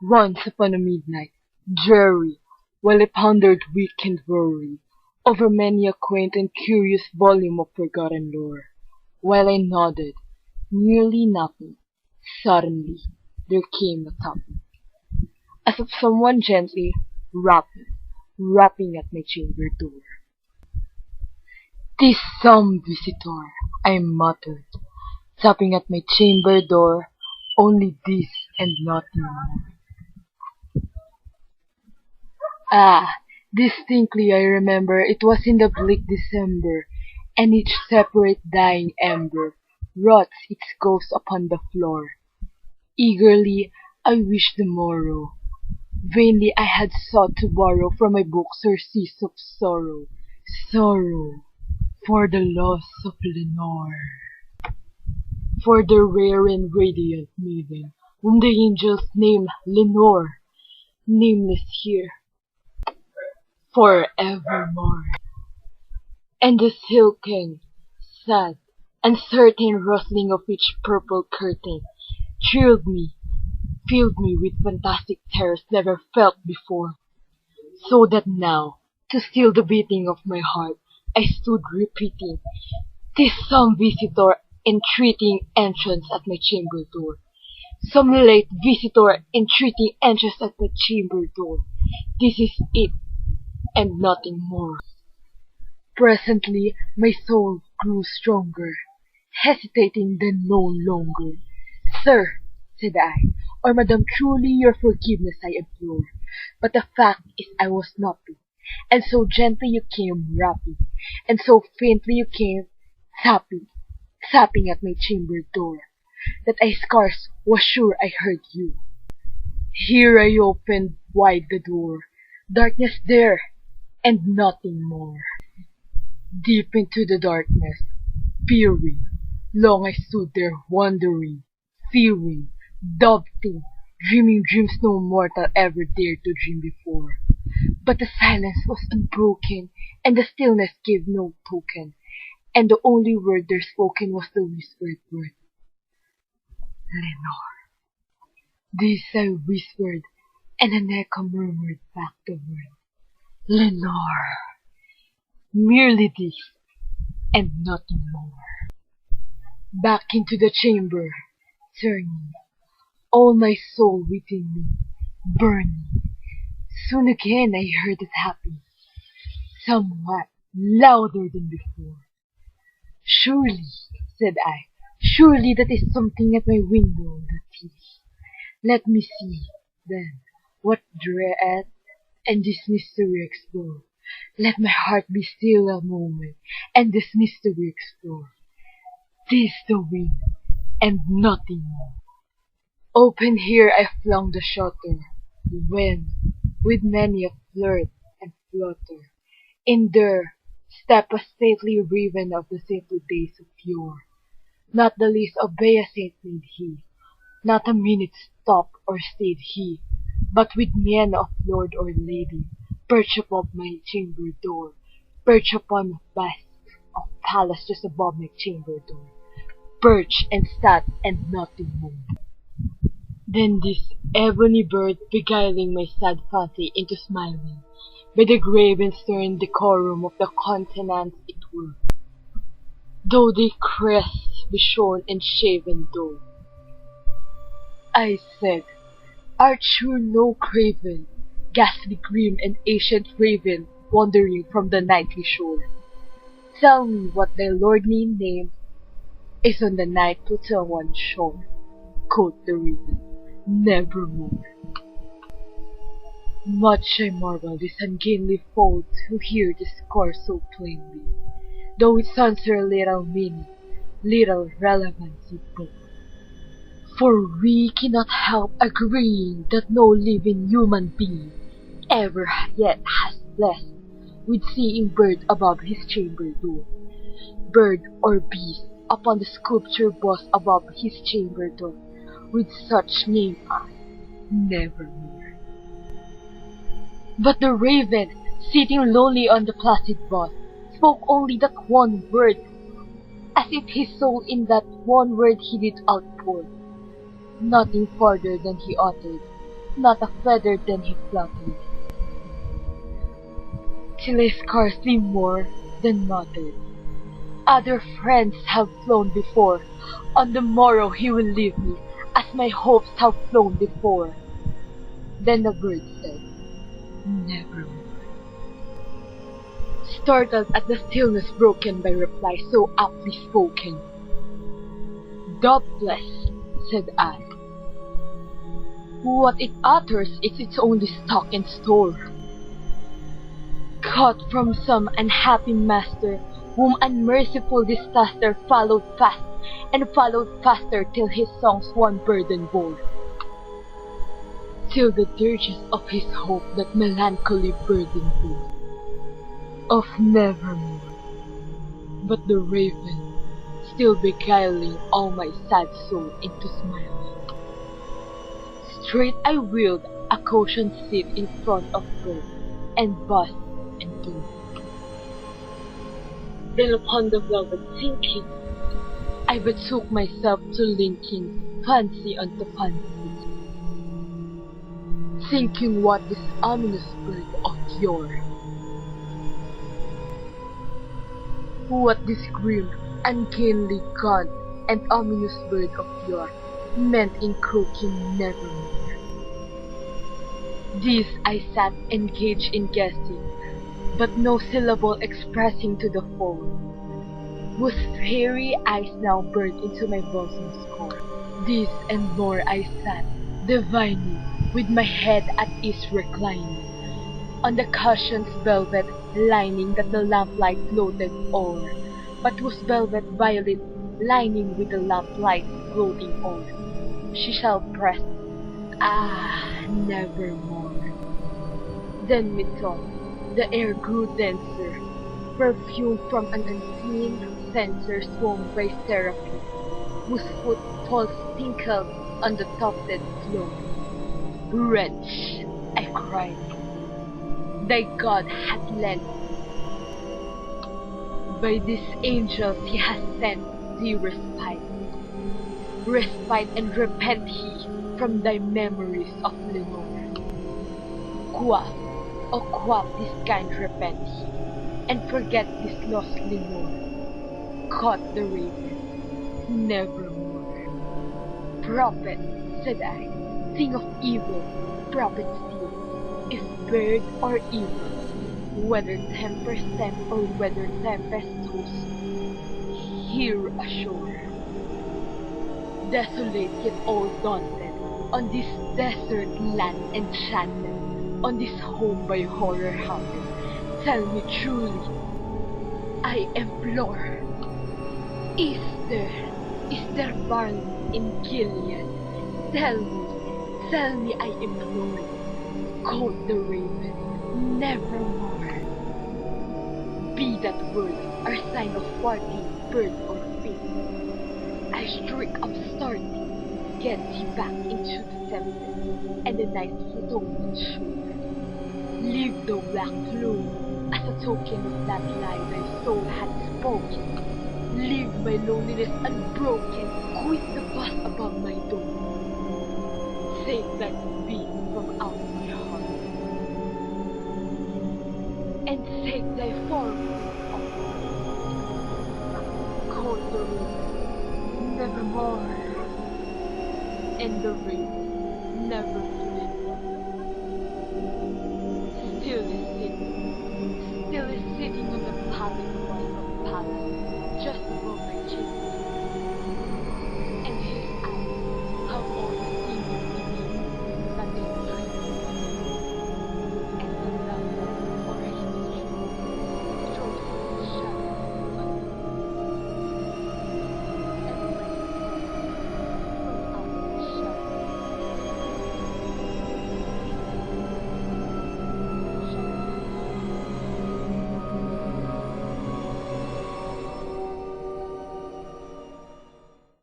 Once upon a midnight, dreary, while I pondered weak and worry over many a quaint and curious volume of forgotten lore, while I nodded, nearly napping, suddenly there came a tapping, as of someone gently rapping at my chamber door. "'Tis some visitor," I muttered, tapping at my chamber door, "only this and nothing more." Ah, distinctly I remember it was in the bleak December, and each separate dying ember wrought its ghost upon the floor. Eagerly I wished the morrow. Vainly I had sought to borrow from my book surcease of sorrow, sorrow for the loss of Lenore, for the rare and radiant maiden whom the angels name Lenore, nameless here forevermore. And the silken, sad, uncertain rustling of each purple curtain thrilled me, filled me with fantastic terrors never felt before, so that now, to still the beating of my heart, I stood repeating, "'Tis some visitor entreating entrance at my chamber door, some late visitor entreating entrance at my chamber door. This is it, and nothing more." Presently my soul grew stronger, hesitating then no longer. "Sir," said I, "or madam, truly your forgiveness I implore, but the fact is I was napping, and so gently you came rapping, and so faintly you came tapping at my chamber door, that I scarce was sure I heard you. Here I opened wide the door, darkness there, and nothing more." Deep into the darkness, peering, long I stood there wondering, fearing, doubting, dreaming dreams no mortal ever dared to dream before. But the silence was unbroken, and the stillness gave no token, and the only word there spoken was the whispered word, "Lenore." This I whispered, and an echo murmured back the word, "Lenore." Merely this, and nothing more. Back into the chamber, turning, all my soul within me, burning. Soon again I heard it happen, somewhat louder than before. "Surely," said I, "surely that is something at my window, that is. Let me see, then, what dread and this mystery explore. Let my heart be still a moment, and this mystery explore. 'Tis the wind, and nothing more." Open here I flung the shutter, when, with many a flirt and flutter, in there stepped a stately raven of the saintly days of yore. Not the least obeisance made he, not a minute stopped or stayed he, but with mien of lord or lady, perched above my chamber door, perched upon a vast of palace just above my chamber door, perched and sat and nothing more. Then this ebony bird beguiling my sad fancy into smiling, by the grave and stern decorum of the countenance it were, though the crests be shorn and shaven though. I said, "Art sure no craven, ghastly grim and ancient raven, wandering from the nightly shore? Tell me what thy lordly name is on the night Plutoan shore." Quoth the raven, "Nevermore." Much I marvel this ungainly fold who hear discourse so plainly, though its answer little meaning, little relevancy both. For we cannot help agreeing that no living human being ever yet has blessed with seeing bird above his chamber door, bird or beast upon the sculpture bust above his chamber door, with such name as Nevermore. But the raven, sitting lowly on the placid bust, spoke only that one word, as if his soul in that one word he did outpour. Nothing farther than he uttered, not a feather then he fluttered, till I scarcely more than muttered, "Other friends have flown before, on the morrow he will leave me, as my hopes have flown before." Then the bird said, "Nevermore." Startled at the stillness broken by reply so aptly spoken, "Doubtless," said I, "what it utters is its only stock and store, caught from some unhappy master, whom unmerciful disaster followed fast, and followed faster till his songs one burden bore, till the dirges of his hope that melancholy burden bore, of nevermore." But the raven, still beguiling all my sad soul into smiling, straight I wheeled a cushioned seat in front of her, and buzzed and blew. Then upon the velvet sinking, I betook myself to linking fancy unto fancy, thinking what this ominous bird of yore, what this grim, ungainly, gaunt, and ominous bird of yore meant in croaking nevermore. This I sat engaged in guessing, but no syllable expressing to the foe, whose fairy eyes now burned into my bosom's core. This and more I sat, divining, with my head at ease reclining, on the cushion's velvet lining that the lamplight floated o'er, but whose velvet violet lining with the lamplight floating o'er, she shall press, nevermore. Then methought the air grew denser, perfume from an unseen censer swung by seraphim, whose footfalls tinkled on the tufted floor. "Wretch," I cried, "thy God hath lent, by these angels he has sent thee respite, respite and repent he from thy memories of Lenore. Quaff, oh quaff this kind repent he, and forget this lost Lenore." Caught the raven, "Nevermore." "Prophet," said I, "thing of evil, prophet still, if bird or evil, whether tempest tempt or whether tempest toss, here ashore, desolate yet all daunted, on this desert land enchanted, on this home by horror haunted, tell me truly, I implore, is there barley in Gilead? Tell me, I implore." Quoth the raven, "Nevermore." Be that word our sign of parting, bird or fate, I shriek upstarting, get thee back into the tempest, and the night's atonement sure. Leave the black plume as a token of that lie thy soul hath spoken. Leave my loneliness unbroken, quit the buzz above my door. Save that beat from out my heart, and take thy form off. Call the raven, "Nevermore," and the raven never